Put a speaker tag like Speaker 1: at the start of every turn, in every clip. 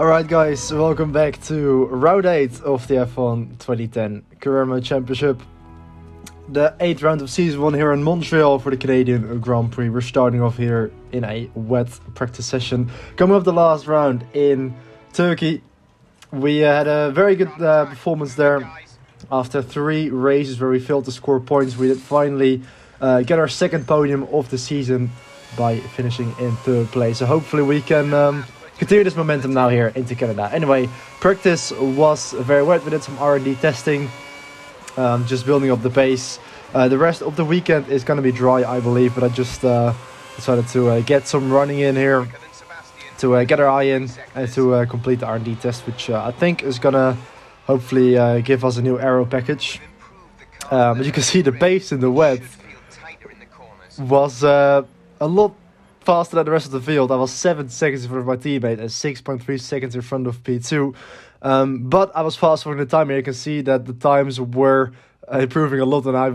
Speaker 1: Alright guys, welcome back to round 8 of the F1 2010 Career Mode Championship. The 8th round of season 1 here in Montreal for the Canadian Grand Prix. We're starting off here in a wet practice session. Coming up the last round in Turkey. We had a very good performance there. After 3 races where we failed to score points, we did finally get our second podium of the season by finishing in 3rd place. So hopefully we can continue this momentum now here into Canada. Anyway, practice was very wet. We did some R&D testing, just building up the pace. The rest of the weekend is going to be dry, I believe, but I just decided to get some running in here to get our eye in and to complete the R&D test, which I think is going to hopefully give us a new aero package. As you can see, the pace in the wet was a lot faster than the rest of the field. I was 7 seconds in front of my teammate and 6.3 seconds in front of P2. But I was fast for the time here. You can see that the times were improving a lot, and I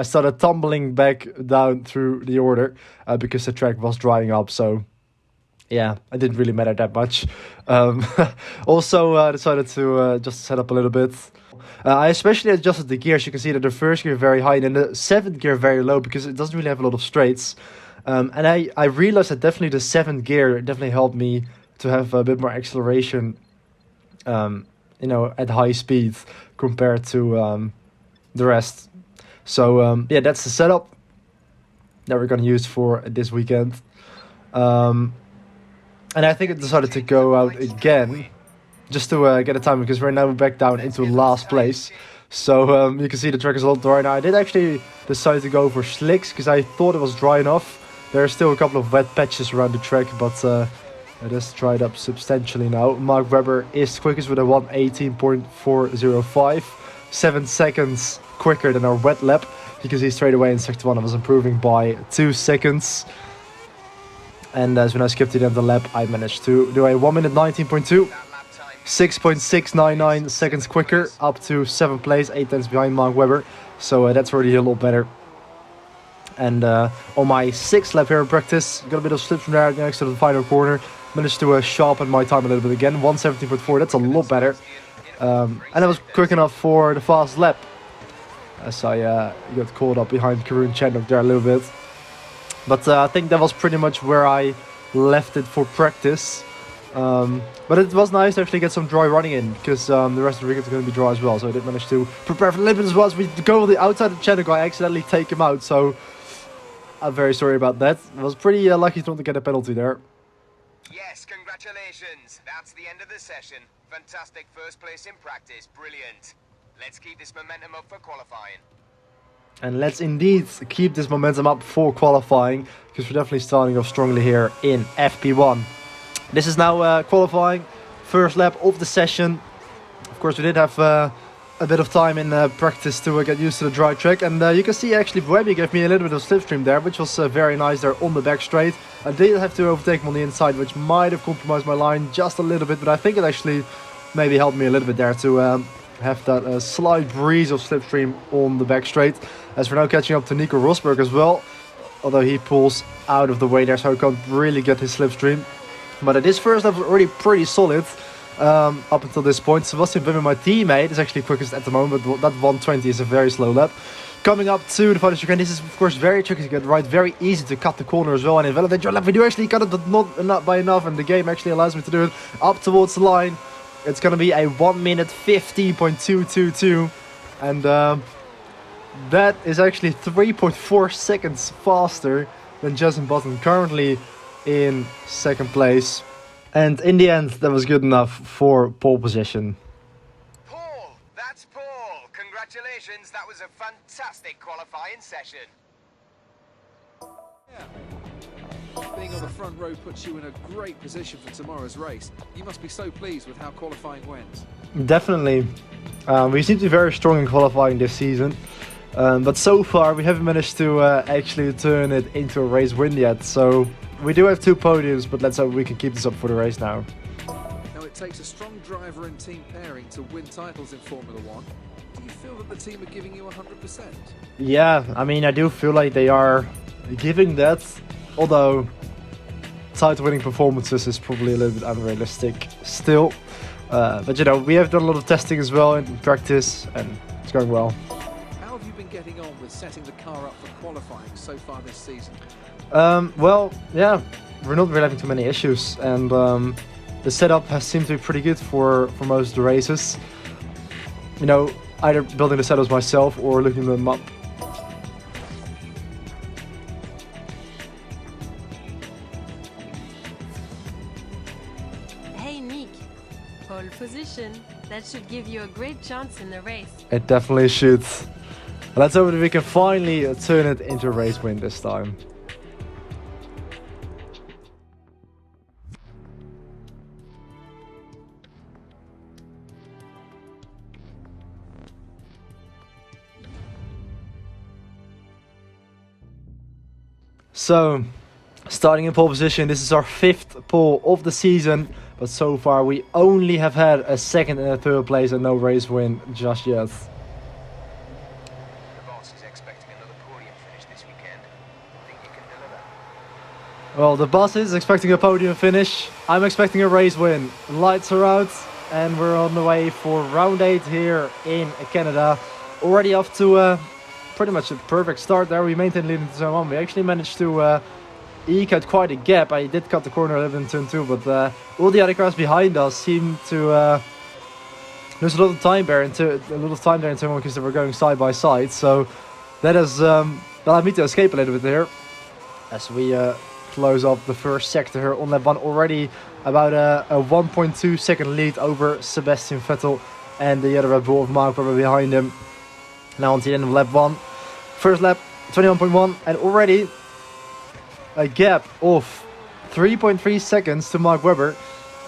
Speaker 1: started tumbling back down through the order because the track was drying up. So yeah, it didn't really matter that much. Also decided to just set up a little bit. I especially adjusted the gears. You can see that the first gear very high and then the 7th gear very low because it doesn't really have a lot of straights. And I realized that definitely the 7th gear definitely helped me to have a bit more acceleration, at high speed compared to the rest. So yeah, that's the setup that we're going to use for this weekend. And I think I decided to go out again just to get a time because we're now back down into last place. So you can see the track is a lot dry now. I did actually decide to go for slicks because I thought it was dry enough. There are still a couple of wet patches around the track, but it has dried up substantially now. Mark Webber is quickest with a 1:18.405, 7 seconds quicker than our wet lap. You can see straight away in Sector 1 I was improving by 2 seconds. And as when I skipped to the end of the lap, I managed to do a 1:19.2, 6.699 seconds quicker, up to 7th place, 8 tenths behind Mark Webber. So that's already a lot better. And on my 6th lap here in practice, got a bit of slip from there next to the final corner. Managed to sharpen my time a little bit again, 1:17.4, that's a lot better. And I was quick enough for the fast lap, as I got caught up behind Karun Chandok there a little bit. But I think that was pretty much where I left it for practice. But it was nice to actually get some dry running in, because the rest of the weekend is going to be dry as well. So I did manage to prepare for the limit as well. As we go on the outside of Chandok, I accidentally take him out, so I'm very sorry about that. I was pretty lucky not to get a penalty there.
Speaker 2: Yes, congratulations. That's the end of the session. Fantastic first place in practice. Brilliant. Let's keep this momentum up for qualifying.
Speaker 1: And let's indeed keep this momentum up for qualifying, because we're definitely starting off strongly here in FP1. This is now qualifying, first lap of the session. Of course, we did have a bit of time in practice to get used to the dry track. And you can see actually Buemi gave me a little bit of slipstream there, which was very nice there on the back straight. I did have to overtake him on the inside, which might have compromised my line just a little bit, but I think it actually maybe helped me a little bit there to have that slight breeze of slipstream on the back straight. As we're now catching up to Nico Rosberg as well, although he pulls out of the way there, so I can't really get his slipstream. But this first lap was already pretty solid up until this point. Sebastian Buemi, my teammate, is actually quickest at the moment, but that 1:20 is a very slow lap. Coming up to the final chicane, this is of course very tricky to get right, very easy to cut the corner as well. And in validate your lap, we do actually cut it, but not by enough, and the game actually allows me to do it up towards the line. It's going to be a 1:50.222, and that is actually 3.4 seconds faster than Justin Button, currently in 2nd place. And in the end, that was good enough for pole position.
Speaker 2: Paul, that's Paul. Congratulations, that was a fantastic qualifying session.
Speaker 3: Yeah. Being on the front row puts you in a great position for tomorrow's race. You must be so pleased with how qualifying went.
Speaker 1: Definitely. We seem to be very strong in qualifying this season. But so far, we haven't managed to actually turn it into a race win yet. So we do have 2 podiums, but let's hope we can keep this up for the race now.
Speaker 3: Now it takes a strong driver and team pairing to win titles in Formula 1. Do you feel that the team are giving you 100%?
Speaker 1: Yeah, I mean, I do feel like they are giving that. Although title-winning performances is probably a little bit unrealistic still. But you know, we have done a lot of testing as well in practice, and it's going well.
Speaker 3: How have you been getting on with setting the car up for qualifying so far this season?
Speaker 1: Well, yeah, we're not really having too many issues, and the setup has seemed to be pretty good for most of the races. You know, either building the setups myself or looking them up.
Speaker 4: Hey Nick, pole position. That should give you a great chance in the race.
Speaker 1: It definitely should. Let's hope that we can finally turn it into a race win this time. So, starting in pole position, this is our 5th pole of the season, but so far we only have had a 2nd and a 3rd place and no race win just yet.
Speaker 2: The boss is expecting another podium finish this weekend. Think you can deliver?
Speaker 1: Well, the boss is expecting a podium finish. I'm expecting a race win. Lights are out and we're on the way for round 8 here in Canada. Already off to pretty much a perfect start there. We maintained leading to zone 1. We actually managed to eke out quite a gap. I did cut the corner a little bit in turn 2, but all the other cars behind us seemed to lose a lot of time there in turn 1 because they were going side by side. So that has allowed me to escape a little bit here as we close off the first sector here on lap 1. Already about a 1.2 second lead over Sebastian Vettel and the other Red Bull of Mark Webber behind him. Now on to the end of lap 1. First lap 21.1 and already a gap of 3.3 seconds to Mark Webber.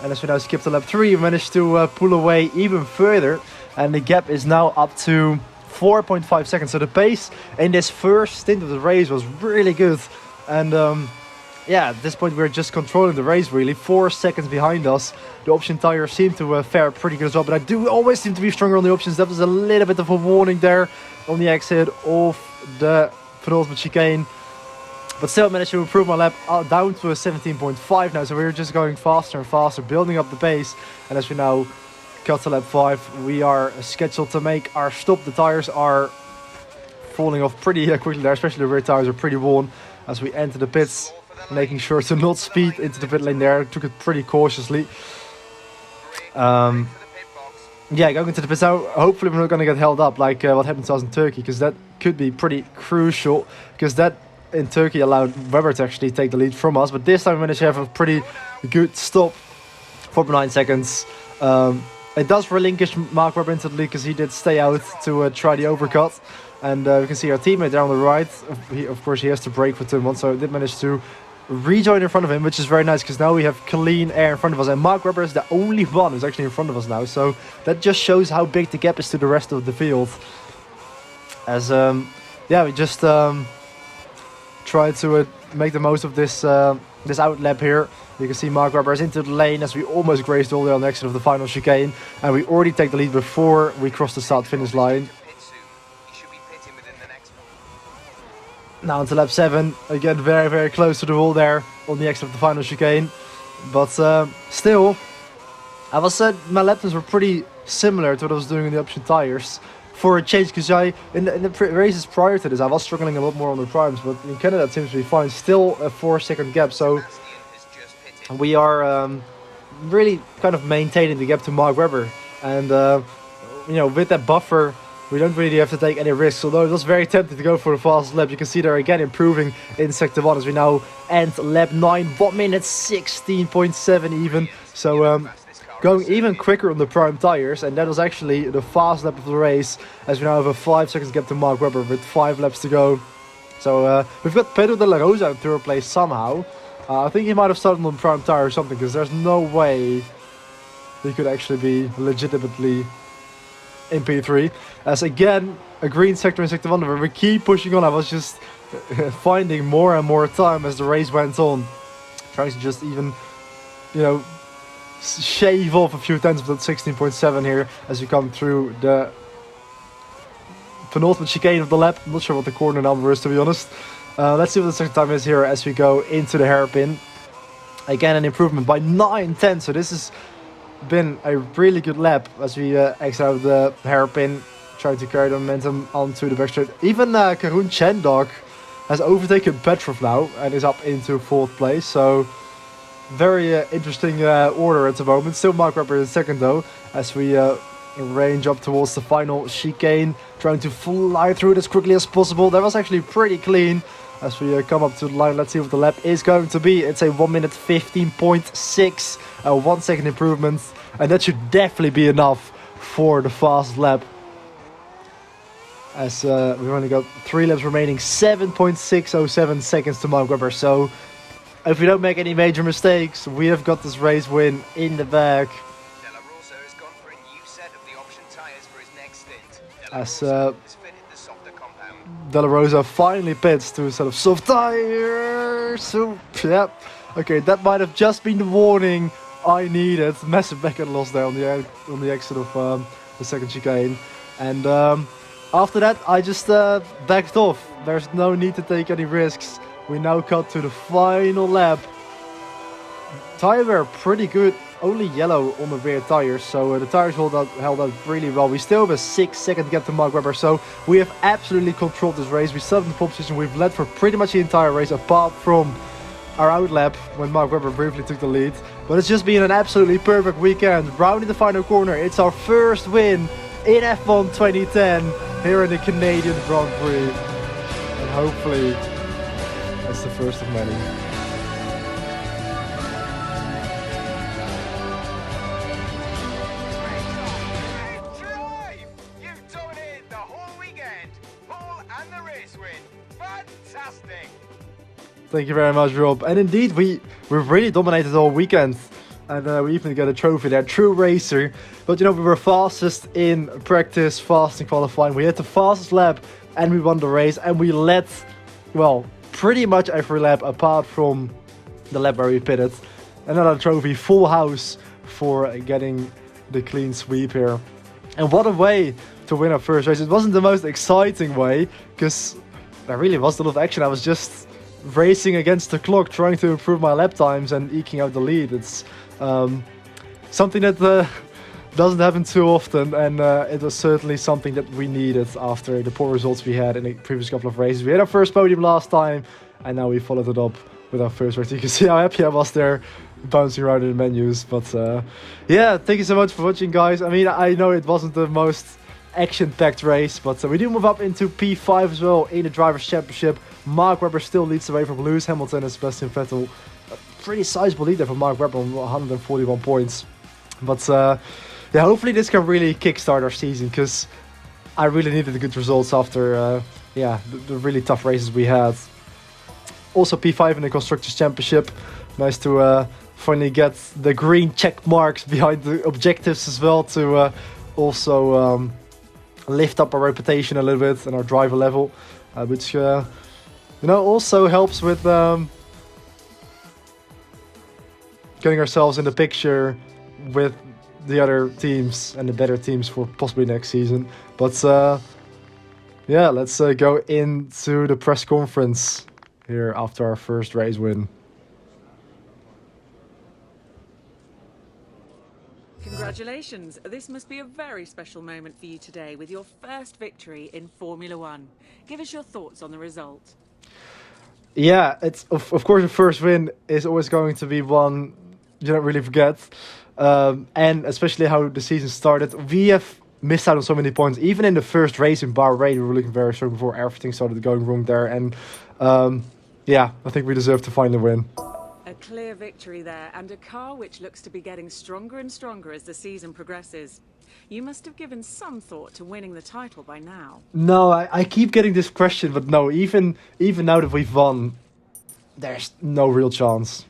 Speaker 1: And as we now skip to lap 3, we managed to pull away even further. And the gap is now up to 4.5 seconds. So the pace in this first stint of the race was really good. And yeah, at this point we're just controlling the race really. 4 seconds behind us. The option tires seem to fare pretty good as well. But I do always seem to be stronger on the options. That was a little bit of a warning there on the exit of the penultimate chicane. But still managed to improve my lap down to a 17.5 now. So we're just going faster and faster, building up the pace. And as we now cut to lap 5, we are scheduled to make our stop. The tires are falling off pretty quickly there, especially the rear tires are pretty worn as we enter the pits, making sure to not speed into the pit lane there. Took it pretty cautiously. Yeah, going into the pits now, hopefully we're not going to get held up like what happened to us in Turkey, because that could be pretty crucial, because that in Turkey allowed Webber to actually take the lead from us, but this time we managed to have a pretty good stop, 4.9 seconds. It does relinquish Mark Webber into the lead because he did stay out to try the overcut, and we can see our teammate there on the right. Of course he has to brake for turn 1, so I did manage to rejoin in front of him, which is very nice because now we have clean air in front of us, and Mark Webber is the only one who's actually in front of us now, so that just shows how big the gap is to the rest of the field. As yeah, we just try to make the most of this this out lap here. You can see Mark Webber is into the lane as we almost grazed all the way on the exit of the final chicane, and we already take the lead before we cross the start finish line. Now onto lap 7, again very very close to the wall there on the exit of the final chicane, but still I must say my lap times were pretty similar to what I was doing in the option tires for a change, because in the races prior to this I was struggling a lot more on the primes, but in Canada it seems to be fine. Still a 4-second gap, so we are really kind of maintaining the gap to Mark Webber, and you know, with that buffer we don't really have to take any risks, although it was very tempting to go for the fastest lap. You can see they're again improving in sector 1 as we now end lap 9, 1 minute 16.7 even, so going even quicker on the prime tires, and that was actually the fast lap of the race as we now have a 5 seconds gap to Mark Webber with 5 laps to go. So we've got Pedro de la Rosa in third place somehow. I think he might have started on prime tire or something, because there's no way he could actually be legitimately in P3. As again, a green sector in sector 1, where we keep pushing on. I was just finding more and more time as the race went on, trying to just even, you know, shave off a few tenths of that 16.7 here as we come through the penultimate chicane of the lap. I'm not sure what the corner number is, to be honest. Let's see what the second time is here as we go into the hairpin. Again, an improvement by 9/10. So this has been a really good lap as we exit out the hairpin, trying to carry the momentum onto the backstretch. Even Karun Chendok has overtaken Petrov now and is up into 4th place. So very interesting order at the moment. Still Mark Webber in 2nd though, as we range up towards the final chicane, trying to fly through it as quickly as possible. That was actually pretty clean. As we come up to the line, let's see what the lap is going to be. It's a 1 minute 15.6, a 1 second improvement, and that should definitely be enough for the fast lap. As we've only got 3 laps remaining, 7.607 seconds to Mark Webber. So if we don't make any major mistakes, we have got this race win in the bag.
Speaker 2: Rosso has gone for a new set of the option tyres for his next stint.
Speaker 1: As
Speaker 2: has fitted the softer compound.
Speaker 1: De La Rosa finally pits to a set of soft tires. So, yeah. Okay, that might have just been the warning I needed. Massive backend loss there on the exit of the 2nd chicane. And after that, I just backed off. There's no need to take any risks. We now cut to the final lap. Tire wear pretty good. Only yellow on the rear tires, so the tires held out really well. We still have a 6-second gap to Mark Webber, so we have absolutely controlled this race. We started in the pole position. We've led for pretty much the entire race, apart from our outlap when Mark Webber briefly took the lead. But it's just been an absolutely perfect weekend. Rounding the final corner, it's our first win in F1 2010 here in the Canadian Grand Prix, and hopefully it's the first of many. Thank you very much, Rob. And indeed, we've really dominated all weekend. And we even got a trophy there, True Racer. But you know, we were fastest in practice, fast in qualifying. We hit the fastest lap and we won the race. And we led, well, pretty much every lap apart from the lap where we pitted. Another trophy, full house for getting the clean sweep here. And what a way to win our first race. It wasn't the most exciting way, because there really wasn't a lot of action. I was just racing against the clock, trying to improve my lap times and eking out the lead. It's something that doesn't happen too often, and it was certainly something that we needed after the poor results we had in the previous couple of races. We had our first podium last time, and now we followed it up with our first race. You can see how happy I was there, bouncing around in the menus. But yeah, thank you so much for watching, guys. I mean, I know it wasn't the most action-packed race, but we do move up into P5 as well in the Drivers' Championship. Mark Webber still leads the way from Lewis Hamilton and Sebastian Vettel. A pretty sizable lead there for Mark Webber on 141 points. But yeah, hopefully this can really kickstart our season, because I really needed the good results after yeah, the really tough races we had. Also P5 in the Constructors' Championship. Nice to finally get the green check marks behind the objectives as well, to also lift up our reputation a little bit and our driver level, which you know, also helps with getting ourselves in the picture with the other teams and the better teams for possibly next season. But yeah, let's go into the press conference here after our first race win.
Speaker 5: Congratulations. This must be a very special moment for you today with your first victory in Formula One. Give us your thoughts on the result.
Speaker 1: Yeah, it's of course the first win is always going to be one you don't really forget. And especially how the season started. We have missed out on so many points. Even in the first race in Bahrain, we were looking very strong before everything started going wrong there. And yeah, I think we deserve to finally win.
Speaker 5: A clear victory there, and a car which looks to be getting stronger and stronger as the season progresses. You must have given some thought to winning the title by now.
Speaker 1: No, I keep getting this question, but no, even now that we've won, there's no real chance.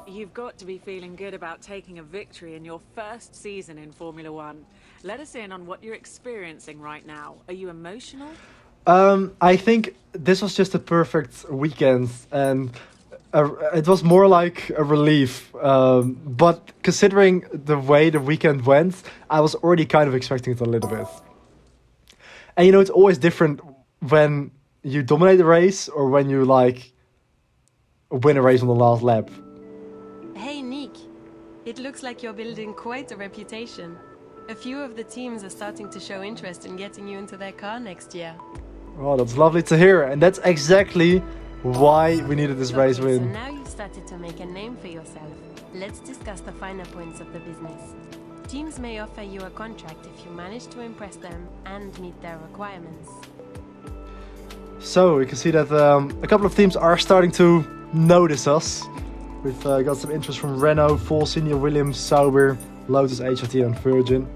Speaker 5: You've got to be feeling good about taking a victory in your first season in Formula One. Let us in on what you're experiencing right now. Are you emotional?
Speaker 1: I think this was just a perfect weekend, and it was more like a relief. But considering the way the weekend went, I was already kind of expecting it a little bit. And you know, it's always different when you dominate the race or when you like win a race on the last lap.
Speaker 4: Hey, Nick. It looks like you're building quite a reputation. A few of the teams are starting to show interest in getting you into their car next year.
Speaker 1: Oh, that's lovely to hear. And that's exactly why we needed this race
Speaker 4: So
Speaker 1: win.
Speaker 4: now you've started to make a name for yourself. Let's discuss the finer points of the business. Teams may offer you a contract if you manage to impress them and meet their requirements.
Speaker 1: So we can see that a couple of teams are starting to notice us. We've got some interest from Renault, Force India, Williams, Sauber, Lotus, HRT and Virgin.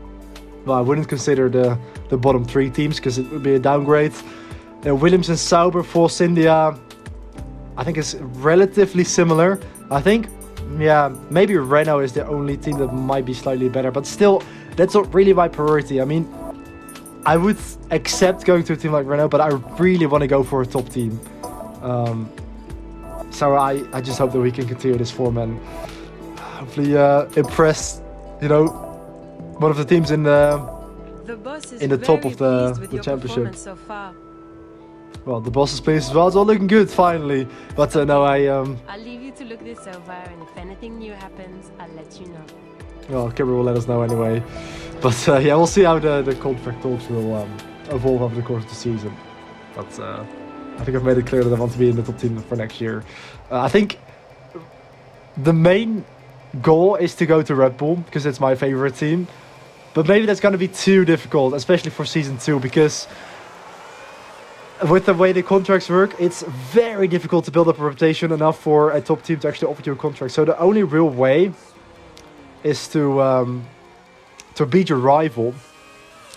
Speaker 1: Well, I wouldn't consider the bottom 3 teams because it would be a downgrade. Williams and Sauber, Force India, I think it's relatively similar. I think, yeah, maybe Renault is the only team that might be slightly better, but still, that's not really my priority. I mean, I would accept going to a team like Renault, but I really want to go for a top team. So I just hope that we can continue this form and hopefully impress, you know, one of the teams in the
Speaker 4: boss is
Speaker 1: in the top
Speaker 4: very
Speaker 1: of the
Speaker 4: pleased with your
Speaker 1: championship.
Speaker 4: performance so far.
Speaker 1: Well, the boss is pleased as well. It's all looking good finally. But no,
Speaker 4: I'll leave you to look this over, and if anything new happens, I'll let you know.
Speaker 1: well, Kimber will let us know anyway. But yeah, we'll see how the contract talks will evolve over the course of the season. But I think I've made it clear that I want to be in the top team for next year. I think the main goal is to go to Red Bull because it's my favorite team. But maybe that's going to be too difficult, especially for season 2, because with the way the contracts work, it's very difficult to build up a reputation enough for a top team to actually offer you a contract. So the only real way is to beat your rival,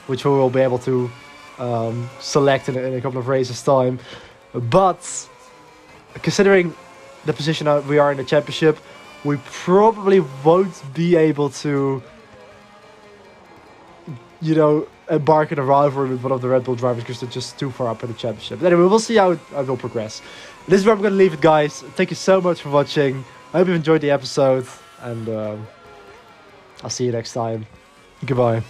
Speaker 1: which we will be able to select in a couple of races' time. But considering the position we are in the championship, we probably won't be able to, you know, embark in a rivalry with one of the Red Bull drivers because they're just too far up in the championship. But anyway, we'll see how it will progress. This is where I'm going to leave it, guys. Thank you so much for watching. I hope you've enjoyed the episode, and I'll see you next time. Goodbye.